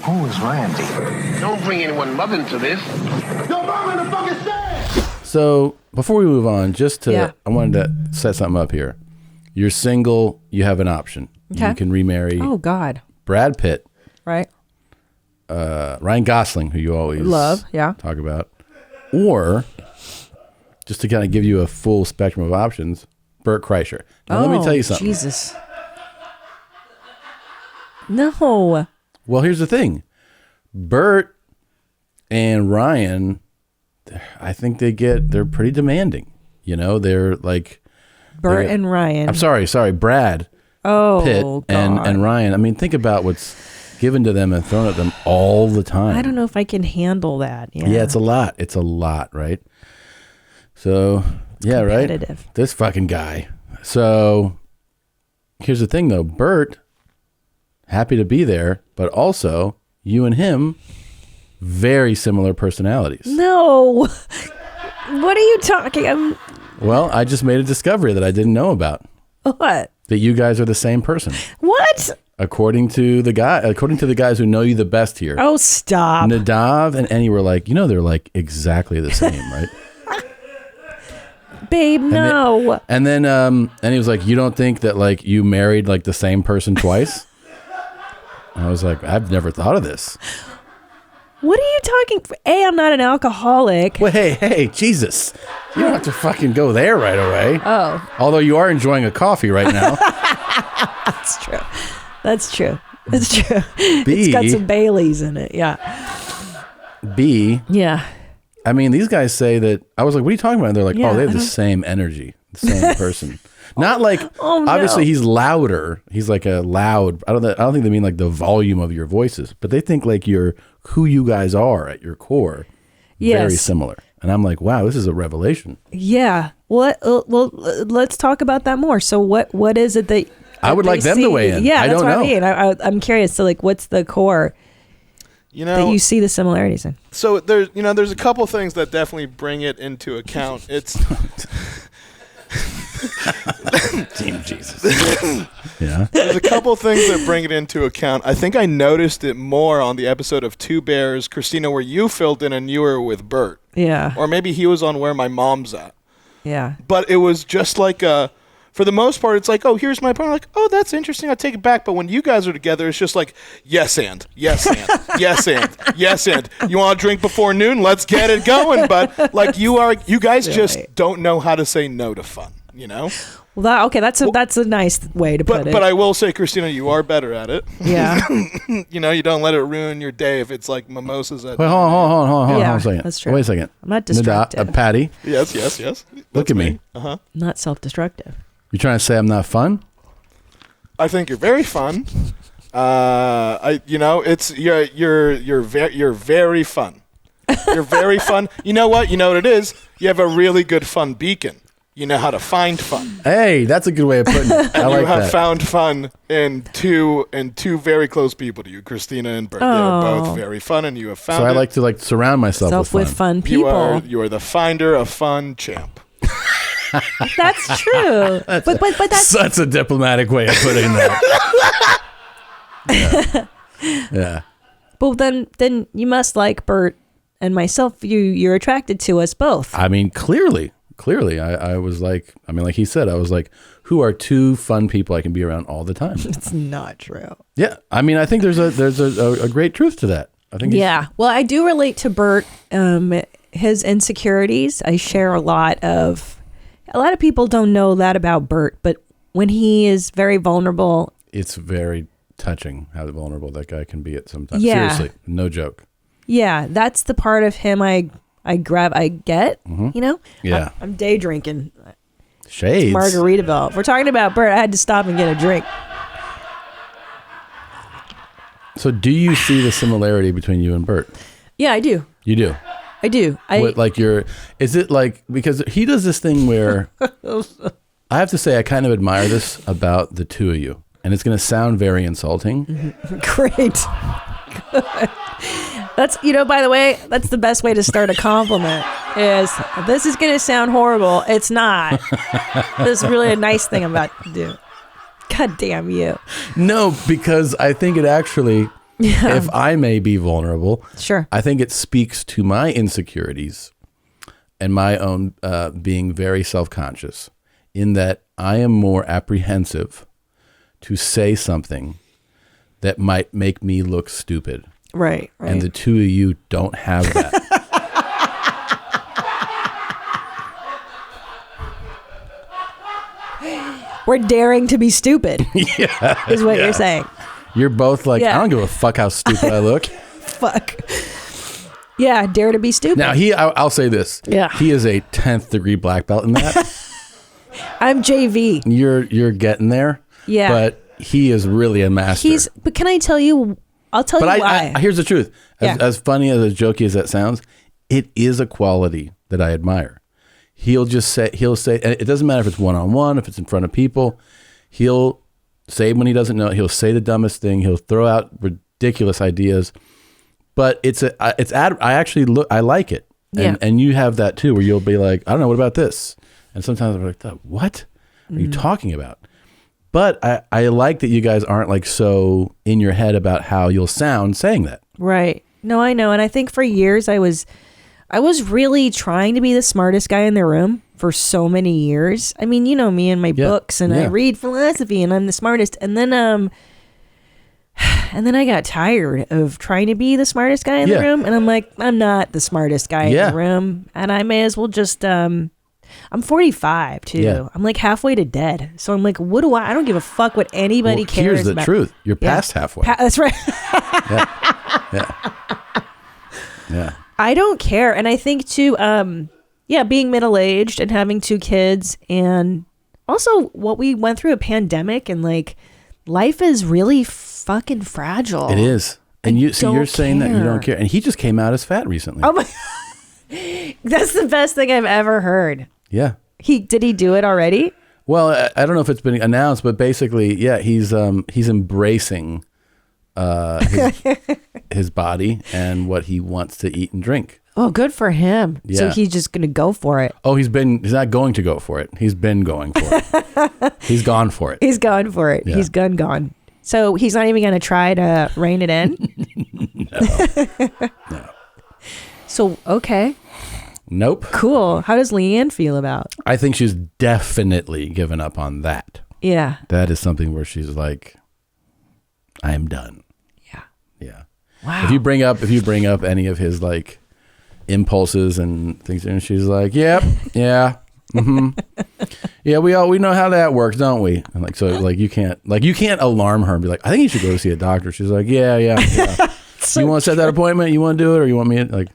Who is Randy? Don't bring anyone mother into this. Your mom in the fucking stand! So before we move on, I wanted to set something up here. You're single. You have an option. Okay. You can remarry. Oh God. Brad Pitt. Right. Ryan Gosling, who you always love. Yeah. Talk about, or just to kind of give you a full spectrum of options, Bert Kreischer. Now, let me tell you something. Jesus. No. Well, here's the thing. Bert and Ryan, I think they're pretty demanding. You know, they're like Bert and Ryan. I'm sorry, Brad Pitt and Ryan. I mean, think about what's given to them and thrown at them all the time. I don't know if I can handle that. Yeah, it's a lot. It's a lot, right? So, yeah, right? This fucking guy. So, here's the thing, though. Bert, happy to be there, but also, you and him, very similar personalities. No. What are you talking? Well, I just made a discovery that I didn't know about. What? That you guys are the same person. What? According to the guys who know you the best here. Oh, stop. Nadav and Annie were like, they're like exactly the same, right? Babe, no. And then he was like, you don't think that like you married like the same person twice? And I was like, I've never thought of this. What are you talking? I'm not an alcoholic. Well, hey, Jesus. You don't have to fucking go there right away. Oh. Although you are enjoying a coffee right now. That's true. That's true. B, it's got some Baileys in it. Yeah. B. Yeah. I mean, these guys say that. I was like, what are you talking about? And they're like, Yeah, they have the same energy, the same person. Not like, obviously he's louder. He's like a loud, I don't think they mean like the volume of your voices, but they think like you're who you guys are at your core. Yes. Very similar. And I'm like, wow, this is a revelation. Yeah. Well, let's talk about that more. So what is it that I would like them to weigh in. Yeah, I that's don't what know. I mean. I'm curious. So like, what's the core that you see the similarities in? So there's a couple things that definitely bring it into account. It's Team Jesus. Yeah. There's a couple things that bring it into account. I think I noticed it more on the episode of Two Bears, Christina, where you filled in and you were with Bert. Yeah. Or maybe he was on Where My Mom's At. Yeah. But it was just like for the most part, it's like, oh, here's my point. I'm like, oh, that's interesting. I'll take it back. But when you guys are together, it's just like, yes and. You want to drink before noon? Let's get it going. But like you guys just don't know how to say no to fun, you know? Well, that's a nice way to put it. But I will say, Christina, you are better at it. Yeah. You don't let it ruin your day if it's like mimosas at. Wait, hold on a second. That's true. Wait a second. I'm not destructive. Patty. Yes. Look at me. I'm not self-destructive. You trying to say I'm not fun? I think you're very fun. It's you're very fun. You're very fun. You know what? You know what it is? You have a really good fun beacon. You know how to find fun. Hey, that's a good way of putting it. And I you have that. found fun in two very close people to you, Christina and Bert. They're both very fun, and you have found. So I like to surround myself with fun people. You are the finder of fun champ. That's true. but that's a diplomatic way of putting that. Yeah. But then you must like Bert and myself. You're attracted to us both. I mean, clearly, I was like, like he said, I was like, who are two fun people I can be around all the time? It's not true. Yeah, I mean, I think there's a great truth to that. I think. Yeah. Well, I do relate to Bert. His insecurities. I share a lot of people don't know that about Bert, but when he is very vulnerable, it's very touching how vulnerable that guy can be at sometimes. Yeah. Seriously, no joke. Yeah, that's the part of him I get, you know? Yeah. I'm day drinking. Shades. Margaritaville. If we're talking about Bert, I had to stop and get a drink. So do you see the similarity between you and Bert? Yeah, I do. You do? I do. Is it like, because he does this thing where, I have to say, I kind of admire this about the two of you. And it's going to sound very insulting. Great. Good. That's, by the way, that's the best way to start a compliment is, this is going to sound horrible. It's not. This is really a nice thing I'm about to do. God damn you. No, because I think it actually, if I may be vulnerable, sure. I think it speaks to my insecurities and my own being very self-conscious in that I am more apprehensive to say something that might make me look stupid. Right. And the two of you don't have that. We're daring to be stupid. Is what you're saying. You're both like, I don't give a fuck how stupid I look. Fuck. Yeah, dare to be stupid. Now, I'll say this. Yeah. He is a 10th degree black belt in that. I'm JV. You're getting there. Yeah. But he is really a master. But can I tell you, I'll tell you why. Here's the truth. As funny, as jokey as that sounds, it is a quality that I admire. He'll say, and it doesn't matter if it's one-on-one, if it's in front of people, he'll say when he doesn't know, he'll say the dumbest thing, he'll throw out ridiculous ideas, but I like it. And you have that too, where you'll be like, I don't know, what about this? And sometimes I'm like, what are you talking about? But I like that you guys aren't like so in your head about how you'll sound saying that. Right. No, I know. And I think for years I was really trying to be the smartest guy in the room for so many years. I mean, you know me and my books, and I read philosophy, and I'm the smartest. And then I got tired of trying to be the smartest guy in the room, and I'm like, I'm not the smartest guy in the room, and I may as well just. I'm 45 too. Yeah. I'm like halfway to dead. So I'm like, what do I don't give a fuck what anybody cares about. Here's the truth. You're past halfway. That's right. Yeah. I don't care. And I think too, being middle-aged and having 2 kids, and also what we went through a pandemic, and like life is really fucking fragile. It is. And you're saying that you don't care. And he just came out as fat recently. Oh my. That's the best thing I've ever heard. Yeah. Did he do it already? Well, I don't know if it's been announced, but basically, he's embracing his body and what he wants to eat and drink. Oh, good for him. Yeah. So he's just going to go for it. Oh, he's not going to go for it. He's been going for it. He's gone for it. He's gone for it. Yeah. He's gone. So he's not even going to try to rein it in? No. So, okay. Nope. Cool. How does Leanne feel about? I think she's definitely given up on that. Yeah. That is something where she's like, I'm done. Yeah. Yeah. Wow. If you bring up any of his like impulses and things, and she's like, yep, yeah. Mm-hmm. Yeah, we know how that works, don't we? And like, so like you can't alarm her and be like, I think you should go see a doctor. She's like, yeah. So you want to set that appointment? You want to do it, or you want me to like?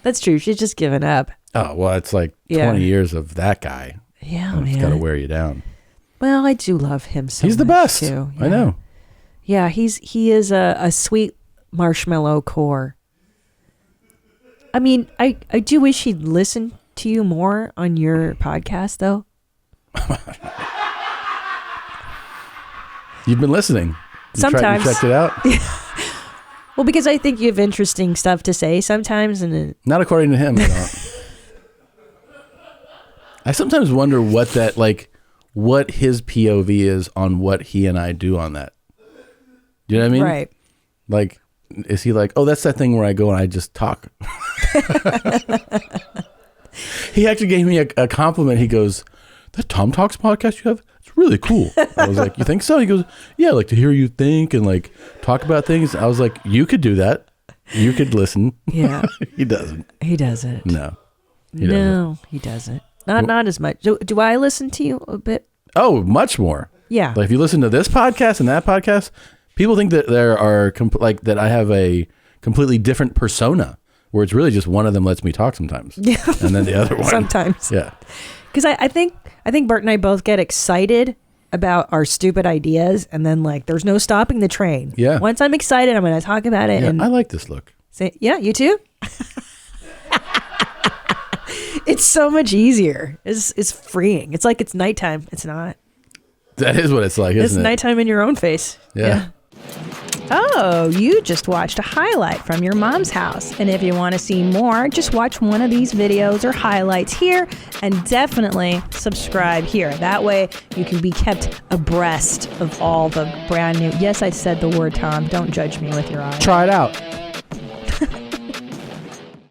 That's true. She's just given up. Oh well, it's like 20 years of that guy. Yeah, man. It's got to wear you down. Well, I do love him so much. He's the best. Too. Yeah. I know. Yeah, he is a sweet marshmallow core. I mean, I do wish he'd listen to you more on your podcast, though. You've been listening. Sometimes. You checked it out? Well, because I think you have interesting stuff to say sometimes. Not according to him. I sometimes wonder what his POV is on what he and I do on that. Do you know what I mean? Right. Like, is he like, oh, that's that thing where I go and I just talk? He actually gave me a compliment. He goes, that Tom Talks podcast you have, it's really cool. I was like, you think so? He goes, yeah, I like to hear you think and like talk about things. I was like, you could do that. You could listen. Yeah. He doesn't. He doesn't. No. He doesn't. Not as much. Do I listen to you a bit? Oh, much more. Yeah. Like if you listen to this podcast and that podcast, people think that there are that I have a completely different persona, where it's really just one of them lets me talk sometimes. Yeah. And then the other one. Sometimes. Yeah. Because I think Bert and I both get excited about our stupid ideas, and then like there's no stopping the train. Yeah. Once I'm excited, I'm going to talk about it. Yeah, and I like this look. Yeah, you too? It's so much easier. It's freeing. It's like it's nighttime. It's not. That is what it's like, isn't it? It's nighttime in your own face. Yeah. Oh, you just watched a highlight from your mom's house. And if you want to see more, just watch one of these videos or highlights here and definitely subscribe here. That way you can be kept abreast of all the brand new. Yes, I said the word, Tom. Don't judge me with your eyes. Try it out.